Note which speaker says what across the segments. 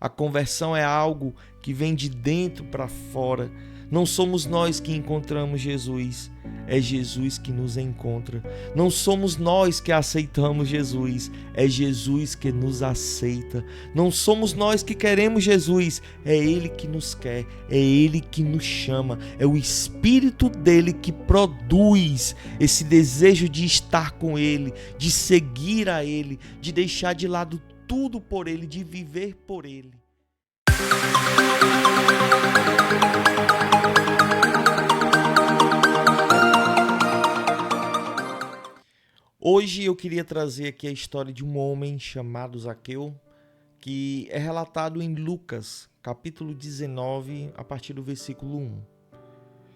Speaker 1: A conversão é algo que vem de dentro para fora. Não somos nós que encontramos Jesus, é Jesus que nos encontra. Não somos nós que aceitamos Jesus, é Jesus que nos aceita. Não somos nós que queremos Jesus, é Ele que nos quer, é Ele que nos chama. É o Espírito dele que produz esse desejo de estar com Ele, de seguir a Ele, de deixar de lado tudo por Ele, de viver por Ele. Hoje eu queria trazer aqui a história de um homem chamado Zaqueu, que é relatado em Lucas, capítulo 19, a partir do versículo 1.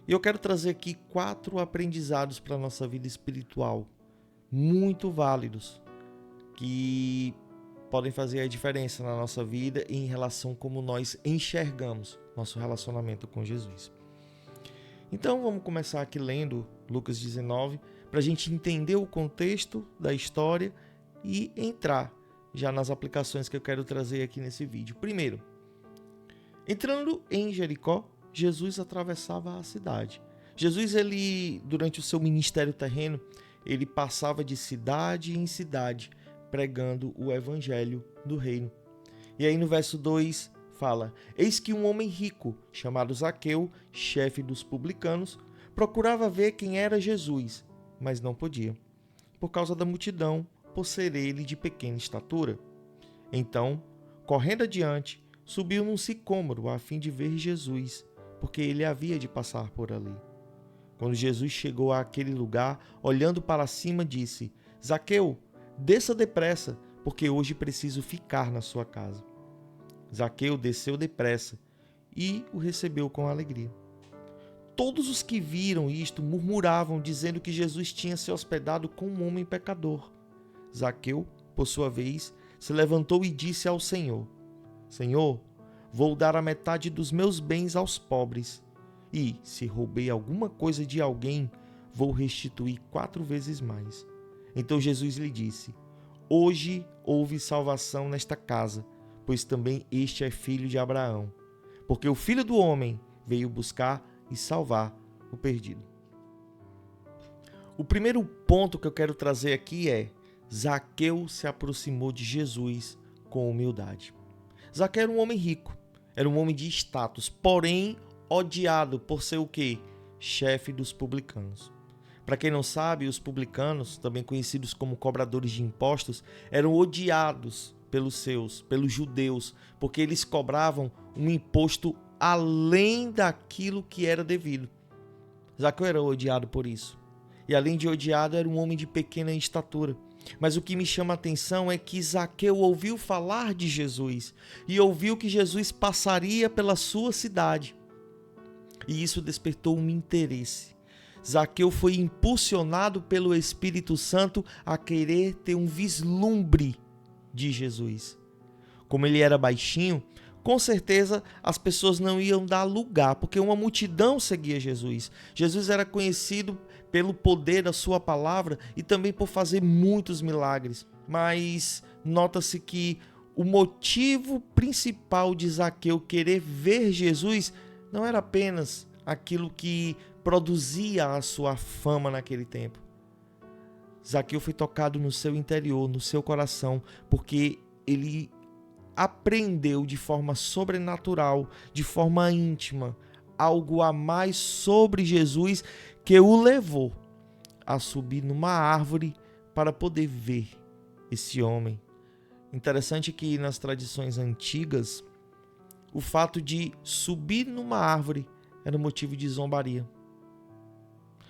Speaker 1: E eu quero trazer aqui 4 aprendizados para a nossa vida espiritual, muito válidos, que podem fazer a diferença na nossa vida em relação a como nós enxergamos nosso relacionamento com Jesus. Então vamos começar aqui lendo Lucas 19, para a gente entender o contexto da história e entrar já nas aplicações que eu quero trazer aqui nesse vídeo. Primeiro, entrando em Jericó, Jesus atravessava a cidade. Jesus, durante o seu ministério terreno, ele passava de cidade em cidade, pregando o evangelho do reino. E aí no verso 2 fala: eis que um homem rico, chamado Zaqueu, chefe dos publicanos, procurava ver quem era Jesus, mas não podia, por causa da multidão, por ser ele de pequena estatura. Então, correndo adiante, subiu num sicômoro a fim de ver Jesus, porque ele havia de passar por ali. Quando Jesus chegou àquele lugar, olhando para cima, disse: Zaqueu, desça depressa, porque hoje preciso ficar na sua casa. Zaqueu desceu depressa e o recebeu com alegria. Todos os que viram isto murmuravam, dizendo que Jesus tinha se hospedado com um homem pecador. Zaqueu, por sua vez, se levantou e disse ao Senhor: Senhor, vou dar a metade dos meus bens aos pobres, e, se roubei alguma coisa de alguém, vou restituir 4 vezes mais. Então Jesus lhe disse: hoje houve salvação nesta casa, pois também este é filho de Abraão, porque o Filho do Homem veio buscar e salvar o perdido. O primeiro ponto que eu quero trazer aqui é: Zaqueu se aproximou de Jesus com humildade. Zaqueu era um homem rico, era um homem de status, porém odiado por ser o quê? Chefe dos publicanos. Para quem não sabe, os publicanos, também conhecidos como cobradores de impostos, eram odiados pelos judeus, porque eles cobravam um imposto além daquilo que era devido. Zaqueu era odiado por isso. E além de odiado, era um homem de pequena estatura. Mas o que me chama a atenção é que Zaqueu ouviu falar de Jesus e ouviu que Jesus passaria pela sua cidade. E isso despertou um interesse. Zaqueu foi impulsionado pelo Espírito Santo a querer ter um vislumbre de Jesus. Como ele era baixinho, com certeza as pessoas não iam dar lugar, porque uma multidão seguia Jesus. Jesus era conhecido pelo poder da sua palavra e também por fazer muitos milagres. Mas nota-se que o motivo principal de Zaqueu querer ver Jesus não era apenas aquilo que produzia a sua fama naquele tempo. Zaqueu foi tocado no seu interior, no seu coração, porque ele aprendeu de forma sobrenatural, de forma íntima, algo a mais sobre Jesus que o levou a subir numa árvore para poder ver esse homem. Interessante que nas tradições antigas, o fato de subir numa árvore era motivo de zombaria.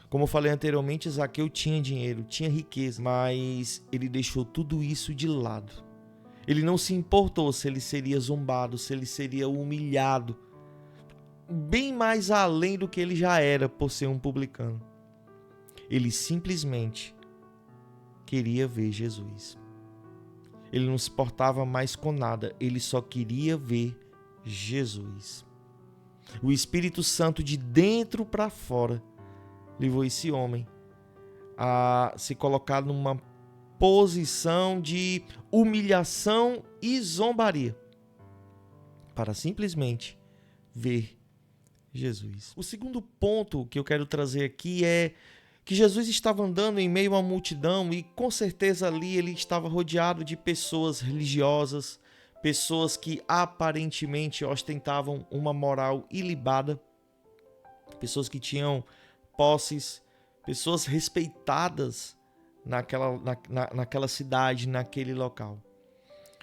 Speaker 1: Como eu falei anteriormente, Zaqueu tinha dinheiro, tinha riqueza, mas ele deixou tudo isso de lado. Ele não se importou se ele seria zombado, se ele seria humilhado, bem mais além do que ele já era por ser um publicano. Ele simplesmente queria ver Jesus. Ele não se importava mais com nada, ele só queria ver Jesus. O Espírito Santo, de dentro para fora, levou esse homem a se colocar numa posição de humilhação e zombaria. para simplesmente ver Jesus. O segundo ponto que eu quero trazer aqui é que Jesus estava andando em meio à multidão e com certeza ali ele estava rodeado de pessoas religiosas, pessoas que aparentemente ostentavam uma moral ilibada, pessoas que tinham posses, pessoas respeitadas naquela cidade, naquele local.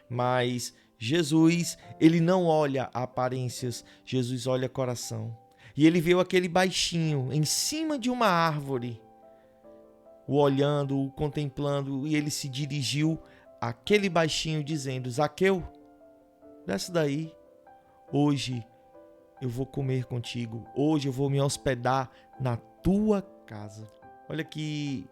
Speaker 1: Mas Jesus, ele não olha aparências, Jesus olha coração. E ele viu aquele baixinho em cima de uma árvore, o olhando, o contemplando, e ele se dirigiu àquele baixinho dizendo: Zaqueu, desce daí, hoje eu vou comer contigo, hoje eu vou me hospedar na tua casa. Olha que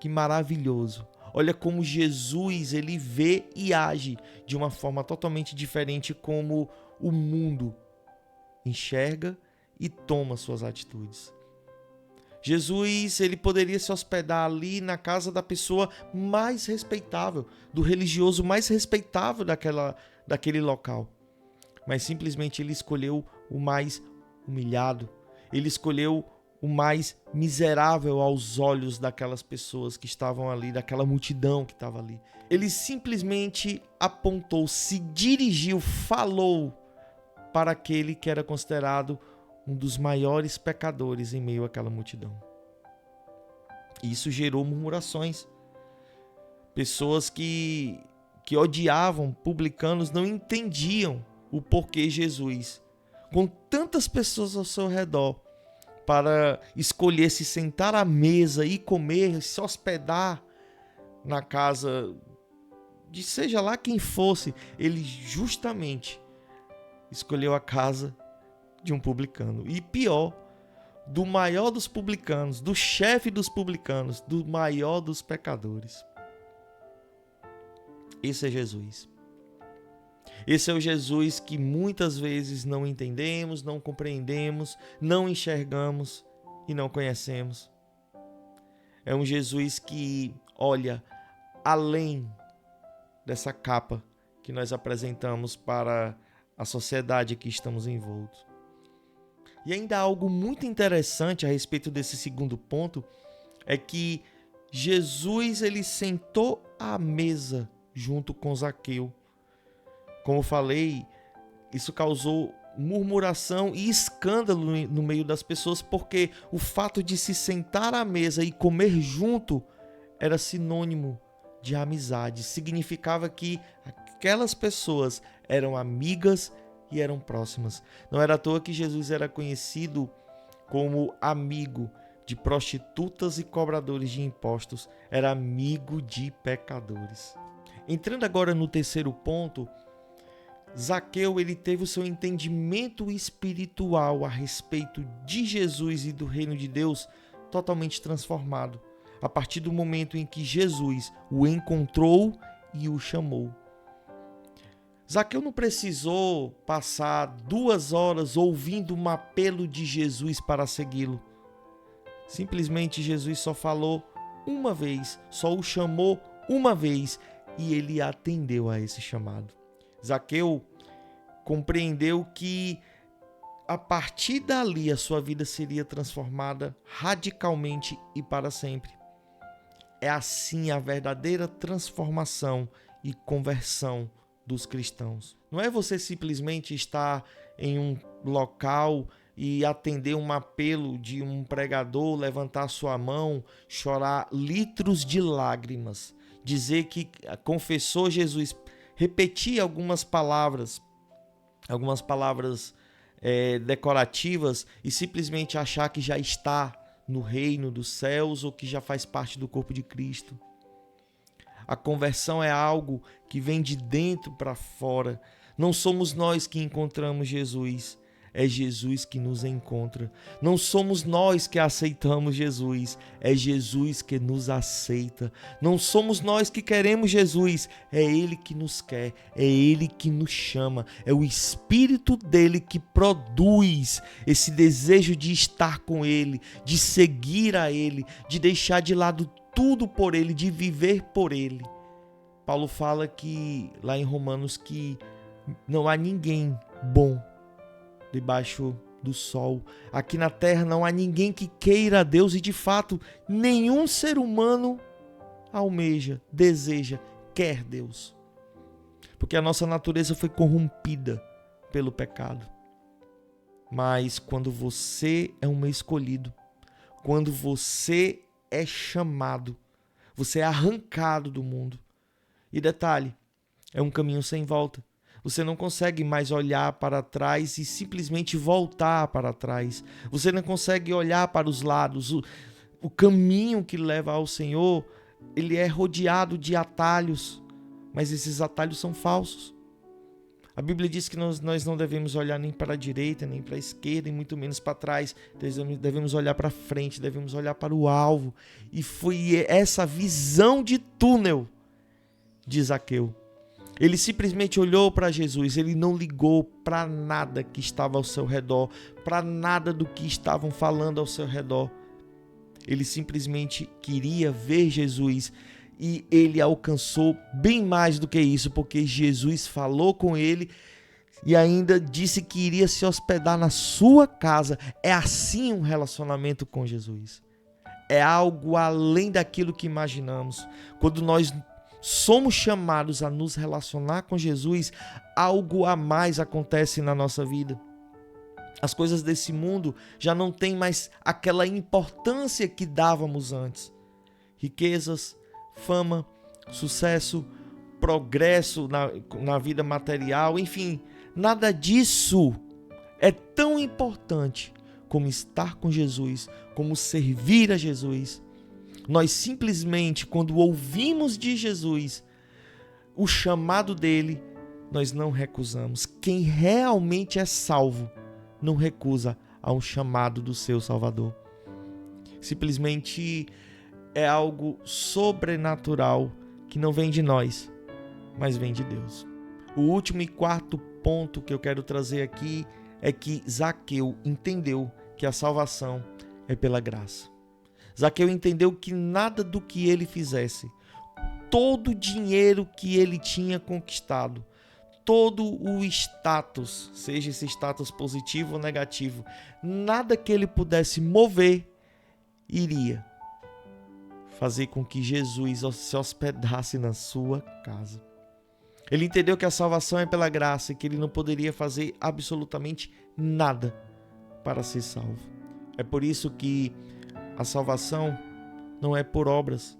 Speaker 1: maravilhoso. Olha como Jesus ele vê e age de uma forma totalmente diferente como o mundo enxerga e toma suas atitudes. Jesus ele poderia se hospedar ali na casa da pessoa mais respeitável, do religioso mais respeitável daquele local. Mas simplesmente ele escolheu o mais humilhado. Ele escolheu o mais miserável aos olhos daquelas pessoas que estavam ali, daquela multidão que estava ali. Ele simplesmente apontou, se dirigiu, falou para aquele que era considerado um dos maiores pecadores em meio àquela multidão. Isso gerou murmurações. Pessoas que odiavam publicanos não entendiam o porquê Jesus, com tantas pessoas ao seu redor, para escolher se sentar à mesa e comer, se hospedar na casa de seja lá quem fosse, ele justamente escolheu a casa de um publicano. E pior, do maior dos publicanos, do chefe dos publicanos, do maior dos pecadores. Esse é Jesus. Esse é o Jesus que muitas vezes não entendemos, não compreendemos, não enxergamos e não conhecemos. É um Jesus que olha além dessa capa que nós apresentamos para a sociedade que estamos envoltos. E ainda algo muito interessante a respeito desse segundo ponto é que Jesus ele sentou à mesa junto com Zaqueu. Como falei, isso causou murmuração e escândalo no meio das pessoas, porque o fato de se sentar à mesa e comer junto era sinônimo de amizade. Significava que aquelas pessoas eram amigas e eram próximas. Não era à toa que Jesus era conhecido como amigo de prostitutas e cobradores de impostos. Era amigo de pecadores. Entrando agora no terceiro ponto, Zaqueu ele teve o seu entendimento espiritual a respeito de Jesus e do reino de Deus totalmente transformado, a partir do momento em que Jesus o encontrou e o chamou. Zaqueu não precisou passar 2 horas ouvindo um apelo de Jesus para segui-lo. Simplesmente Jesus só falou uma vez, só o chamou uma vez e ele atendeu a esse chamado. Zaqueu compreendeu que a partir dali a sua vida seria transformada radicalmente e para sempre. É assim a verdadeira transformação e conversão dos cristãos. Não é você simplesmente estar em um local e atender um apelo de um pregador, levantar sua mão, chorar litros de lágrimas, dizer que confessou Jesus, repetir algumas palavras decorativas e simplesmente achar que já está no reino dos céus ou que já faz parte do corpo de Cristo. A conversão é algo que vem de dentro para fora. Não somos nós que encontramos Jesus, é Jesus que nos encontra. Não somos nós que aceitamos Jesus, é Jesus que nos aceita. Não somos nós que queremos Jesus, é Ele que nos quer, é Ele que nos chama. É o Espírito dele que produz esse desejo de estar com Ele, de seguir a Ele, de deixar de lado tudo por Ele, de viver por Ele. Paulo fala que lá em Romanos que não há ninguém bom debaixo do sol. Aqui na terra não há ninguém que queira a Deus e, de fato, nenhum ser humano almeja, deseja, quer Deus. Porque a nossa natureza foi corrompida pelo pecado. Mas quando você é um escolhido, quando você é chamado, você é arrancado do mundo. E detalhe, é um caminho sem volta. Você não consegue mais olhar para trás e simplesmente voltar para trás. Você não consegue olhar para os lados. O caminho que leva ao Senhor, ele é rodeado de atalhos, mas esses atalhos são falsos. A Bíblia diz que nós não devemos olhar nem para a direita, nem para a esquerda, e muito menos para trás. Devemos olhar para frente, devemos olhar para o alvo. E foi essa visão de túnel de Zaqueu. Ele simplesmente olhou para Jesus, ele não ligou para nada que estava ao seu redor, para nada do que estavam falando ao seu redor. Ele simplesmente queria ver Jesus e ele alcançou bem mais do que isso, porque Jesus falou com ele e ainda disse que iria se hospedar na sua casa. É assim um relacionamento com Jesus. É algo além daquilo que imaginamos. Quando nós somos chamados a nos relacionar com Jesus, algo a mais acontece na nossa vida. As coisas desse mundo já não têm mais aquela importância que dávamos antes. Riquezas, fama, sucesso, progresso na vida material, enfim, nada disso é tão importante como estar com Jesus, como servir a Jesus. Nós simplesmente, quando ouvimos de Jesus, o chamado dele, nós não recusamos. Quem realmente é salvo não recusa a um chamado do seu Salvador. Simplesmente é algo sobrenatural que não vem de nós, mas vem de Deus. O último e quarto ponto que eu quero trazer aqui é que Zaqueu entendeu que a salvação é pela graça. Zaqueu entendeu que nada do que ele fizesse, todo o dinheiro que ele tinha conquistado, todo o status, seja esse status positivo ou negativo, nada que ele pudesse mover iria fazer com que Jesus se hospedasse na sua casa. Ele entendeu que a salvação é pela graça e que ele não poderia fazer absolutamente nada para ser salvo. É por isso que a salvação não é por obras,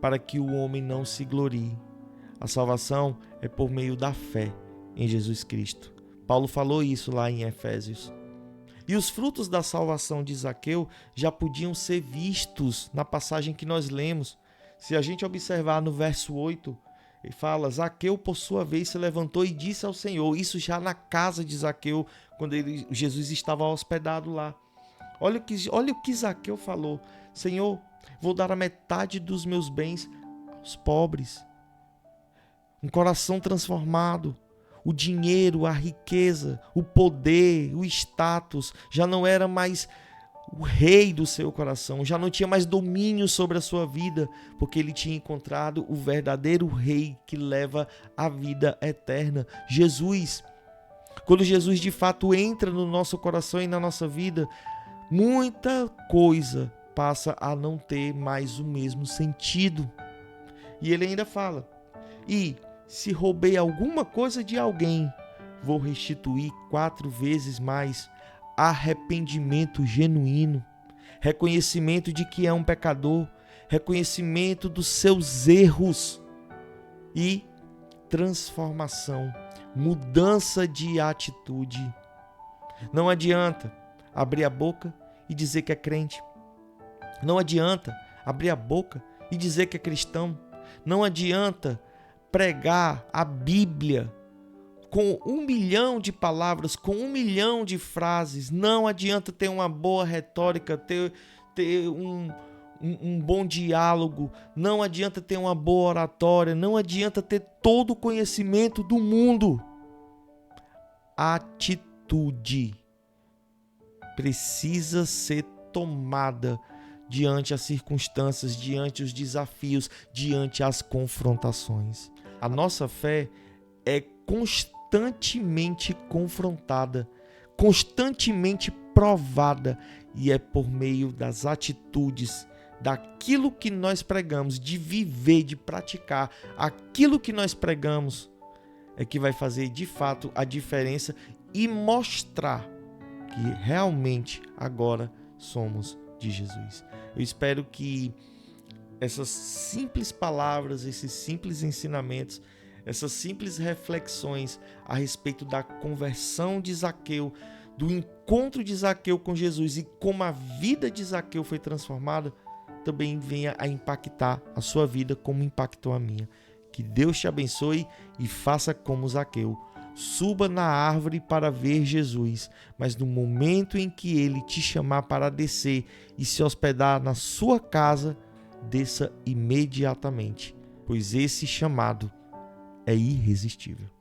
Speaker 1: para que o homem não se glorie. A salvação é por meio da fé em Jesus Cristo. Paulo falou isso lá em Efésios. E os frutos da salvação de Zaqueu já podiam ser vistos na passagem que nós lemos. Se a gente observar no verso 8, ele fala: Zaqueu, por sua vez, se levantou e disse ao Senhor. Isso já na casa de Zaqueu, quando Jesus estava hospedado lá. Olha o que Zaqueu falou: Senhor, vou dar a metade dos meus bens aos pobres. Um coração transformado. O dinheiro, a riqueza, o poder, o status já não era mais o rei do seu coração, já não tinha mais domínio sobre a sua vida, porque ele tinha encontrado o verdadeiro rei que leva a vida eterna, Jesus. Quando Jesus de fato entra no nosso coração e na nossa vida, muita coisa passa a não ter mais o mesmo sentido. E ele ainda fala: e se roubei alguma coisa de alguém, vou restituir 4 vezes mais. Arrependimento genuíno, reconhecimento de que é um pecador, reconhecimento dos seus erros e transformação, mudança de atitude. Não adianta abrir a boca e dizer que é crente. Não adianta abrir a boca e dizer que é cristão. Não adianta pregar a Bíblia com 1 milhão de palavras, com 1 milhão de frases. Não adianta ter uma boa retórica, ter um bom diálogo. Não adianta ter uma boa oratória. Não adianta ter todo o conhecimento do mundo. Atitude precisa ser tomada diante as circunstâncias, diante os desafios, diante as confrontações. A nossa fé é constante constantemente confrontada, constantemente provada, e é por meio das atitudes, daquilo que nós pregamos, de viver, de praticar aquilo que nós pregamos, é que vai fazer de fato a diferença e mostrar que realmente agora somos de Jesus. Eu espero que essas simples palavras, esses simples ensinamentos, essas simples reflexões a respeito da conversão de Zaqueu, do encontro de Zaqueu com Jesus e como a vida de Zaqueu foi transformada, também venha a impactar a sua vida como impactou a minha. Que Deus te abençoe e faça como Zaqueu. Suba na árvore para ver Jesus, mas no momento em que ele te chamar para descer e se hospedar na sua casa, desça imediatamente, pois esse chamado é irresistível.